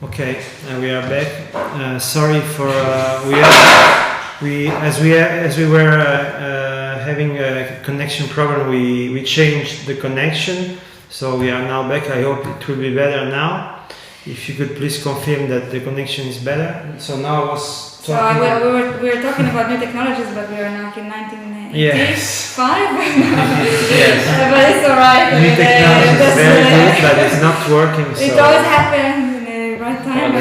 Okay, we are back. Sorry for as we were having a connection problem. We changed the connection, so we are now back. I hope it will be better now. If you could please confirm that the connection is better. So now I was talking. We were talking about new technologies, but we are now in 1985. Yes. Yes. But it's alright. New technology is very good, but it's not working. It always happens in the right time.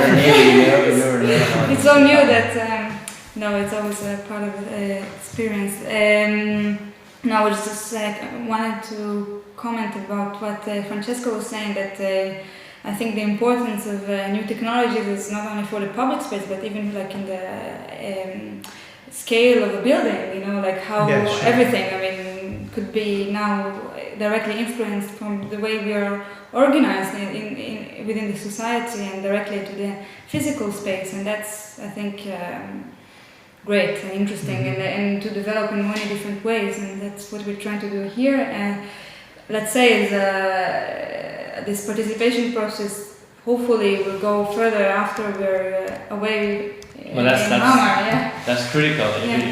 It's so new that no, it's always a part of the experience. No, I just wanted to comment about what Francesco was saying, that I think the importance of new technologies is not only for the public space, but even like in the scale of a building, you know, like how everything, I mean, could be now directly influenced from the way we are organized within the society and directly to the physical space. And that's, I think, great and interesting, and to develop in many different ways. And that's what we're trying to do here. And let's say this participation process hopefully will go further after we're away. Well, that's critical. Yeah.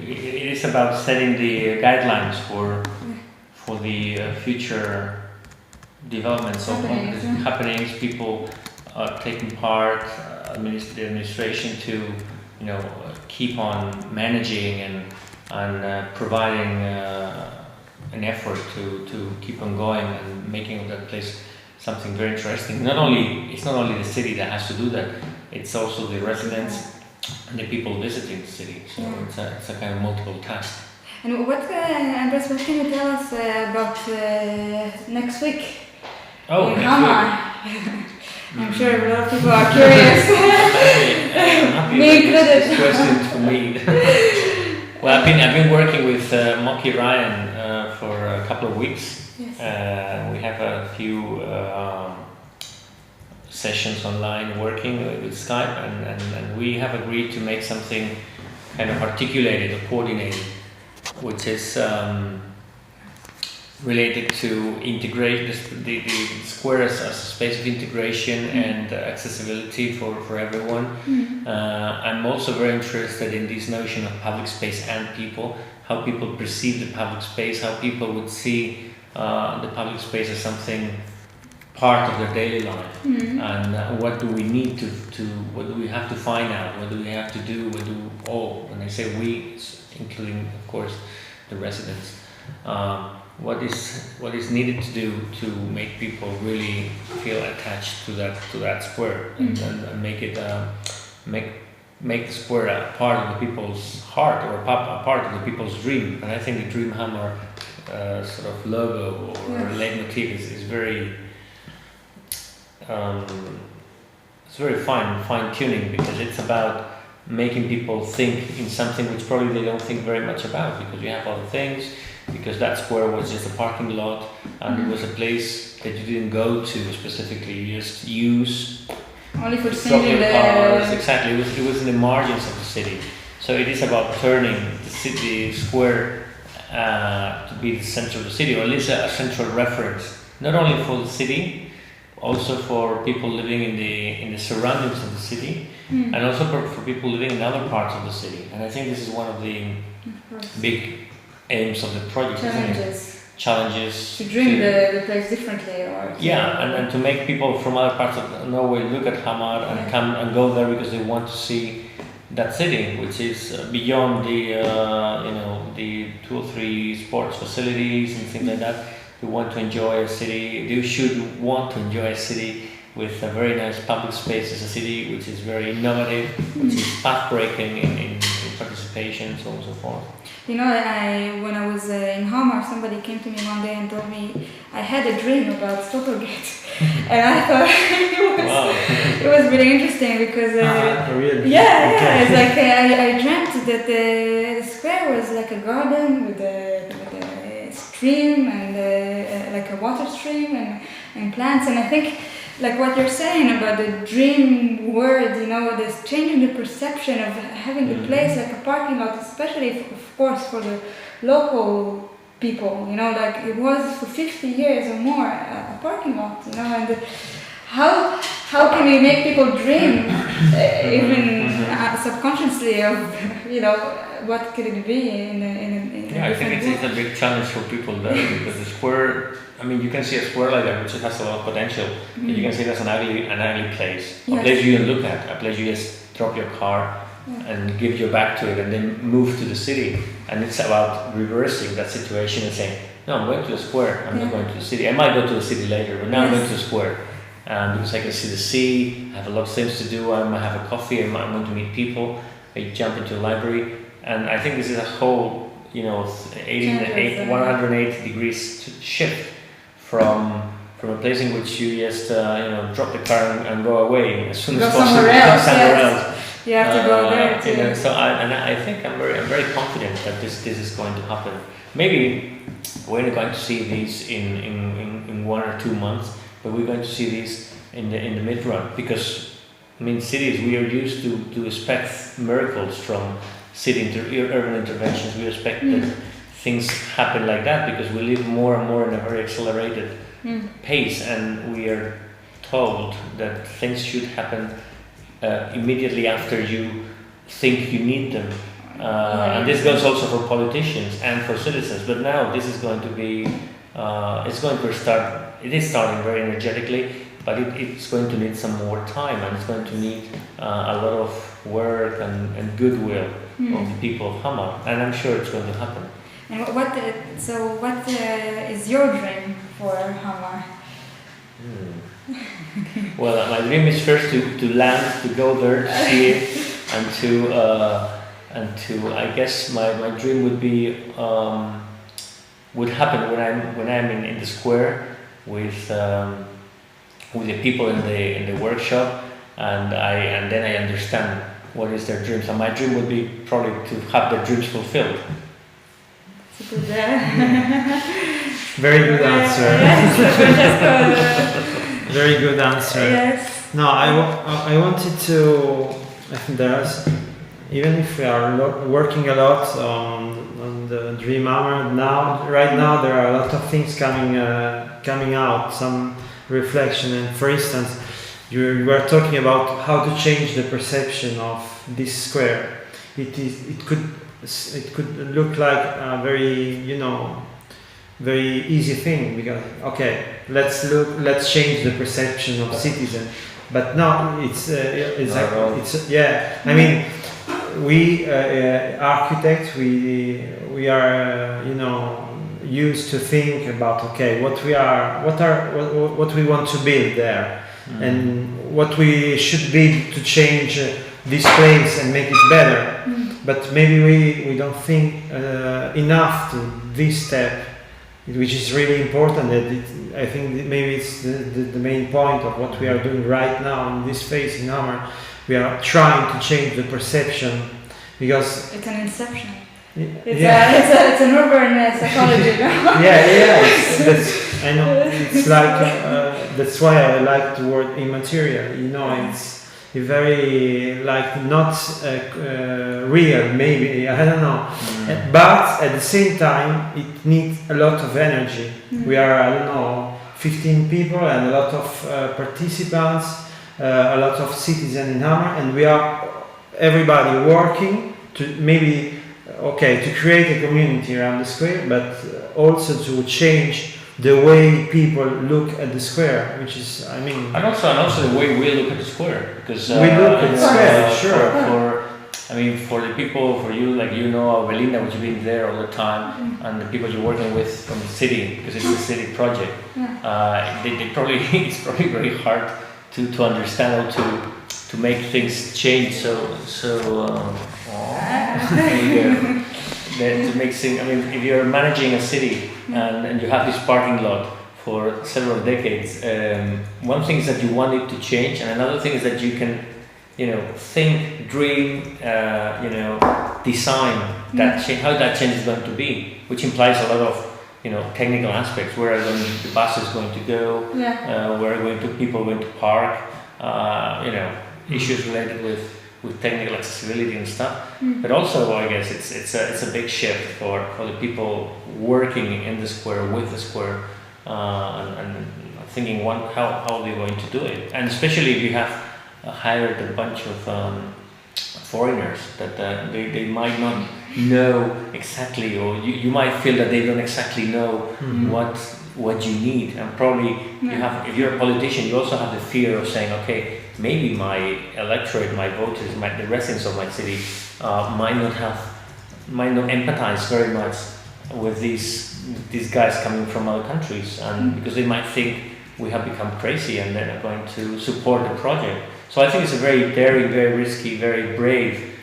It is about setting the guidelines for the future developments of happenings, people taking part, the administration to keep on managing and providing an effort to keep on going and making that place something very interesting. It's not only the city that has to do that; it's also the residents and the people visiting the city. So it's a kind of multiple task. And Andres, what can you tell us about next week? Oh, in Hamar. I'm sure a lot of people are curious. Me included. This question for me. Well, I've been working with Moki Ryan for a couple of weeks. Yes. We have a few sessions online working with Skype, and we have agreed to make something kind of articulated or coordinated, which is related to integrate the square as a space of integration and accessibility for everyone. I'm also very interested in this notion of public space and people, how people perceive the public space, how people would see the public space as something part of their daily life, and what do we need what do we have to find out, what do we have to do, when I say we, including of course the residents, what is needed to do to make people really feel attached to that square, and make it make the square a part of the people's heart, or a part of the people's dream. And I think the chdreamhamar sort of logo or leitmotif is very it's very fine tuning, because it's about making people think in something which probably they don't think very much about, because you have other things, because that square was just a parking lot, and it was a place that you didn't go to specifically, you just use only for seeing the cars. Exactly, it was in the margins of the city. So it is about turning the square to be the center of the city, or at least a central reference, not only for the city, also for people living in the surroundings of the city, and also for people living in other parts of the city. And I think this is one of the big aims of the project. Challenges to dream the place differently, or and to make people from other parts of Norway look at Hamar and come and go there because they want to see that city, which is beyond the 2 or 3 sports facilities and things like that. They want to enjoy a city. They should want to enjoy a city with a very nice public space. It's a city which is very innovative, which is path-breaking in participation, so on and so forth. You know, when I was in Hamar, somebody came to me one day and told me I had a dream about Stockholmgate, and I thought it was really interesting, because really? It's like I dreamt that the square was like a garden with a stream and like a water stream and plants, and I think, like what you're saying about the dream word, this changing the perception of having the place like a parking lot, especially of course for the local people, like it was for 50 years or more a parking lot, and how can we make people dream, even subconsciously, of what could it be in a I think it's a big challenge for people there, because the square, I mean, you can see a square like that, which has a lot of potential, but you can see it as an ugly place. A place you don't look at, a place you just drop your car and give your back to it and then move to the city. And it's about reversing that situation and saying, no, I'm going to the square, I'm not going to the city. I might go to the city later, but now I'm going to the square. Because I can see the sea, I have a lot of things to do, I might have a coffee, I'm going to meet people, I jump into a library. And I think this is a whole, 180 degrees shift from a place in which you just drop the car and go away as soon as possible. Somewhere else. You have to go there too. So I think I'm very confident that this is going to happen. Maybe we're not going to see these in 1 or 2 months, but we're going to see these in the mid run, because I mean, cities, we are used to expect miracles from urban interventions. We expect that things happen like that because we live more and more in a very accelerated pace, and we are told that things should happen immediately after you think you need them. And this goes also for politicians and for citizens. But now this is going to be, it is starting very energetically, but it's going to need some more time, and it's going to need a lot of work and goodwill of the people of Hamar, and I'm sure it's going to happen. And what is your dream for Hamar? Well, my dream is first to land, to go there, to see it, and to I guess my dream would happen when I'm in the square with the people in the workshop, and then I understand what is their dreams, and my dream would be probably to have their dreams fulfilled. Very good answer. Very good answer. Yes. No, I wanted to. I think even if we are working a lot on the chdreamhamar right now there are a lot of things coming out, some reflection, and for instance, you were talking about how to change the perception of this square. It could look like a very easy thing, because let's change the perception of citizens, but no, I mean, we architects, we are used to think about what we want to build there, and what we should build to change this place and make it better. But maybe we don't think enough to this step, which is really important. I think maybe it's the main point of what we are doing right now in this phase in Hamar. We are trying to change the perception, because it's an inception. It's an urban psychology. I know. It's like that's why I like the word immaterial. It's very not real. Maybe I don't know, but at the same time, it needs a lot of energy. We are 15 people and a lot of participants, a lot of citizens in Hamar, and we are everybody working to to create a community around the square, but also to change the way people look at the square, which is, and also the way we look at the square, because we look at the square, sure. For the people, for you, like Belinda, which you've been there all the time, and the people you're working with from the city, because it's a city project. It's probably very hard to understand how to make things change. To make things. If you're managing a city and you have this parking lot for several decades, one thing is that you want it to change, and another thing is that you can, think, dream, design that how that change is going to be, which implies a lot of technical aspects. Where are the buses going to go? Where are people going to park? Issues related with technical accessibility and stuff, but also I guess it's a big shift for the people working in the square, with the square, and thinking how are they going to do it, and especially if you have hired a bunch of foreigners that they might not know exactly, or you might feel that they don't exactly know what you need, and probably you have, if you're a politician, you also have the fear of saying, okay, maybe my electorate, my voters, the residents of my city might not empathize very much with these guys coming from other countries, and because they might think we have become crazy and they're not going to support the project. So I think it's a very daring, very risky, very brave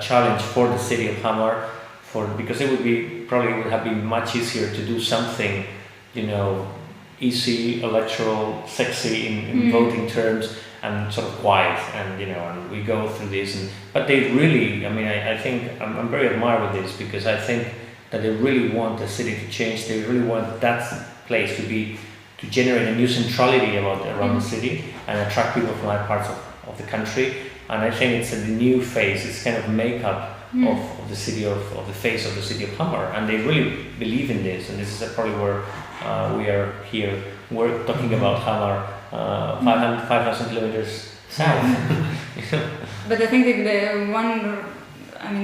challenge for the city of Hamar, because it would have been much easier to do something, easy, electoral, sexy in voting terms, and sort of quiet, and and we go through this. But they really, I think I'm very admired with this, because I think that they really want the city to change. They really want that place to generate a new centrality around the city and attract people from other parts of the country. And I think it's a new phase. It's kind of makeup of the city of the face of the city of Hamar, and they really believe in this. And this is probably where we are here. We're talking about Hamar, 5,000 kilometers south. But I think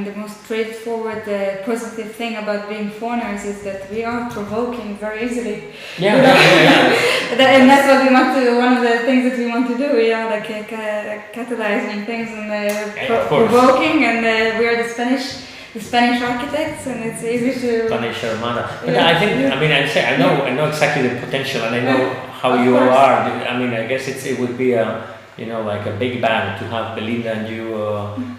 the most straightforward positive thing about being foreigners is that we are provoking very easily. Yeah. And that's what we want to. One of the things that we want to do, we are like catalyzing things and provoking, and we are the Spanish architects, and it's easy to. Spanish Armada. But I think, I know exactly the potential, and I know how you all are. I guess it would be like a big bang to have Belinda and you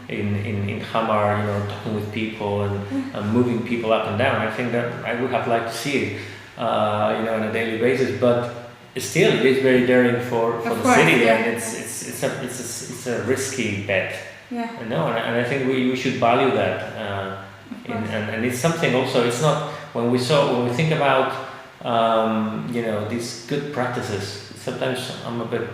in Hamar, talking with people and moving people up and down. I think that I would have liked to see it, on a daily basis. But still, it is very daring for the city, and it's a risky bet. Yeah. And I think we should value that, and it's something also. It's not when we think about these good practices. Sometimes I'm a bit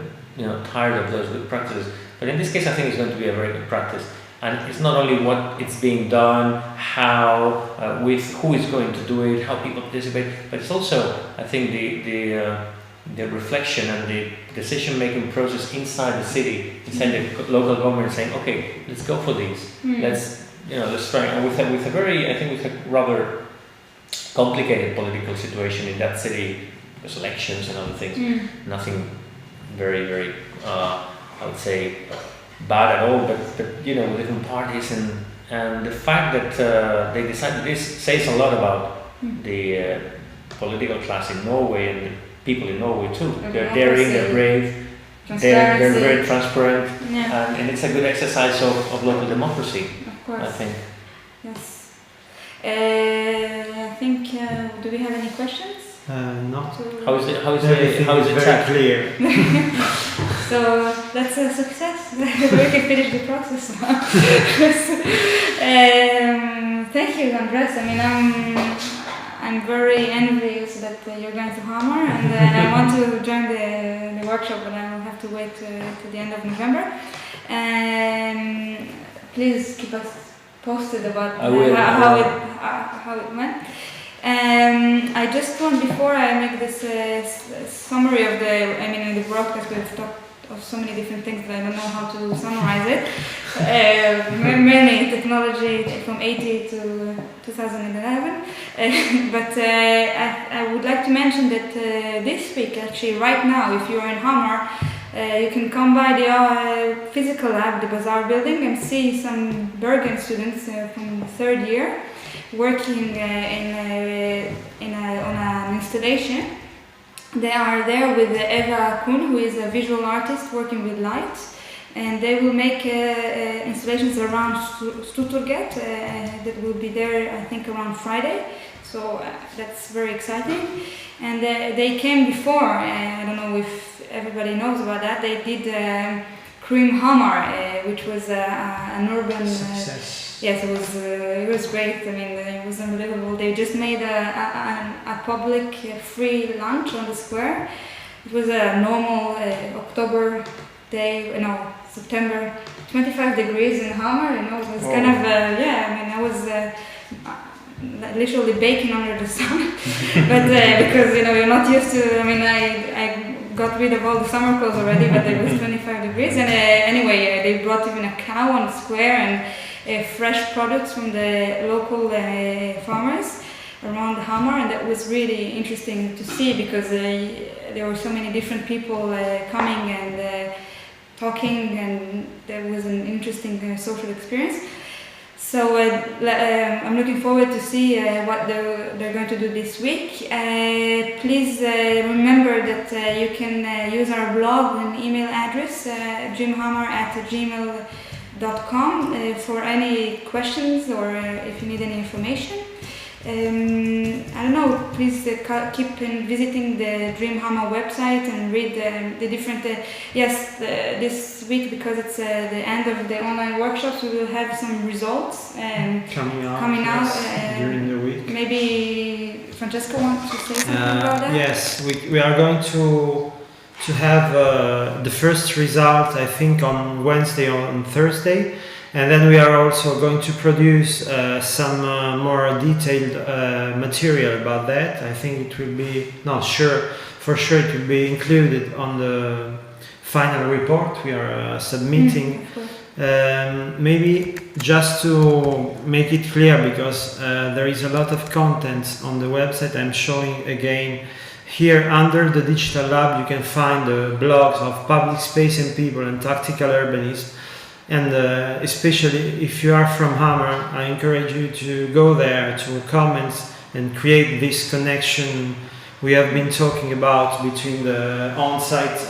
tired of those good practices, but in this case I think it's going to be a very good practice, and it's not only what it's being done, how with who is going to do it, how people participate, but it's also, I think, the reflection and the decision-making process inside the city, inside the local government, saying, okay, let's go for these, let's try, and with a rather complicated political situation in that city, because elections and other things, nothing very, very, I would say, bad at all, but different parties, and the fact that they decided this says a lot about the political class in Norway and the people in Norway too. They're daring, they're brave, they're very transparent, and it's a good exercise of local democracy, of course. I think. Yes. I think, do we have any questions? No. How is the very chat? clear. So that's a success. We can finish the process now. Thank you, Andres. I'm very envious that you're going to Hamar, and I want to join the workshop, but I will have to wait to the end of November. Please keep us posted about how it went. I just want, before I make this summary of the broadcast, we've talked of so many different things that I don't know how to summarize it. Mainly technology from 80 to 2011. But I would like to mention that this week, actually right now, if you're in Hamar, you can come by the physical lab, the Bazaar building, and see some Bergen students from the third year working on an installation. They are there with Eva Kuhn, who is a visual artist working with light, and they will make installations around Stuttgart that will be there, I think, around Friday. So that's very exciting. And they came before, I don't know if everybody knows about that, they did chdreamhamar, which was an urban success. Yes, it was great. It was unbelievable. They just made a public free lunch on the square. It was a normal October day, September, 25 degrees in Hamar. It was kind of I was literally baking under the sun, but because you're not used to. I got rid of all the summer clothes already, but it was 25 degrees. And anyway, they brought even a cow on the square and fresh products from the local farmers around Hamar, and that was really interesting to see because there were so many different people coming and talking, and that was an interesting social experience. So I'm looking forward to see what they're going to do this week. Please remember that you can use our blog and email address, chdreamhamar@gmail.com, for any questions or if you need any information. I don't know, please keep visiting the Dreamhamar website and read the different, this week, because it's the end of the online workshops, we will have some results coming out during the week. Maybe Francesca wants to say something about that? Yes, we are going to have the first result, I think, on Wednesday or on Thursday. And then we are also going to produce some more detailed material about that. I think it will be, for sure it will be included on the final report we are submitting. Maybe just to make it clear, because there is a lot of content on the website, I'm showing again here under the Digital Lab. You can find the blogs of Public Space and People and Tactical Urbanism. And especially if you are from Hamar, I encourage you to go there to comment and create this connection we have been talking about between the on-site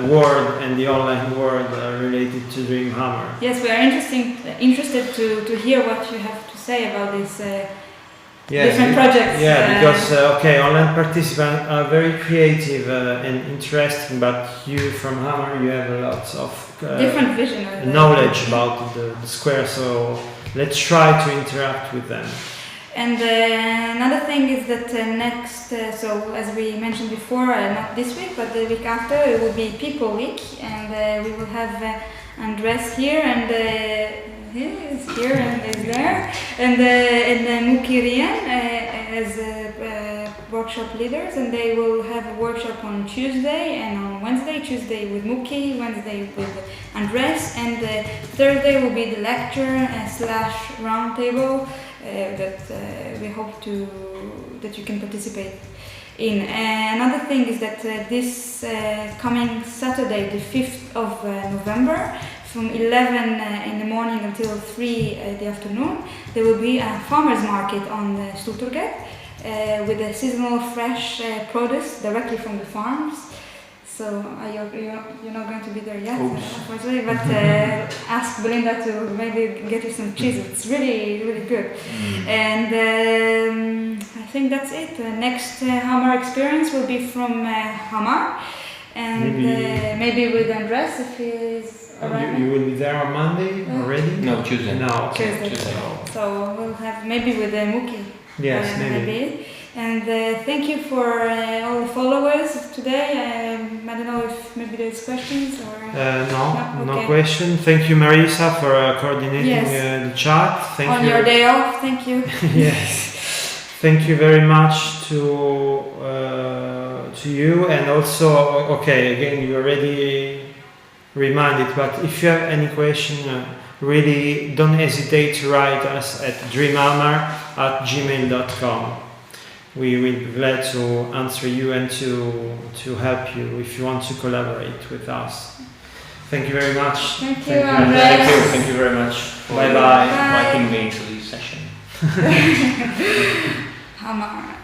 world and the online world related to Dreamhamar. Yes, we are interested to hear what you have to say about this different projects. Yeah, because online participants are very creative and interesting, but you from Hamar, you have a lot of different vision of knowledge about the square, so let's try to interact with them. And another thing is that next, so as we mentioned before, not this week but the week after, it will be People Week, and we will have Andres here, and he is here and is there, and Muki Rian as workshop leaders, and they will have a workshop on Tuesday and on Wednesday. Tuesday with Muki, Wednesday with Andres, and Thursday will be the lecture / roundtable that we hope that you can participate in. Another thing is that this coming Saturday, the 5th of November, from 11 in the morning until 3 in the afternoon, there will be a farmer's market on Stortorget with a seasonal fresh produce directly from the farms. So you're not going to be there yet, unfortunately, but ask Belinda to maybe get you some cheese. It's really, really good. And I think that's it. The next Hamar experience will be from Hamar, and maybe with Andres if he's. You will be there on Monday already? No, Tuesday. No, Tuesday. So we'll have maybe with Muki. Yes, maybe. And thank you for all the followers today. I don't know if maybe there's questions or... No question. Thank you, Marisa, for coordinating the chat. Thank you. Your day off, thank you. Yes. Thank you very much to you, and also, again, you already reminded, but if you have any question, really don't hesitate to write us at dreamhamar@gmail.com. We will be glad to answer you and to help you if you want to collaborate with us. Thank you very much. Thank you, Andres. Thank you very much for Bye-bye. inviting me to this session. Hamar.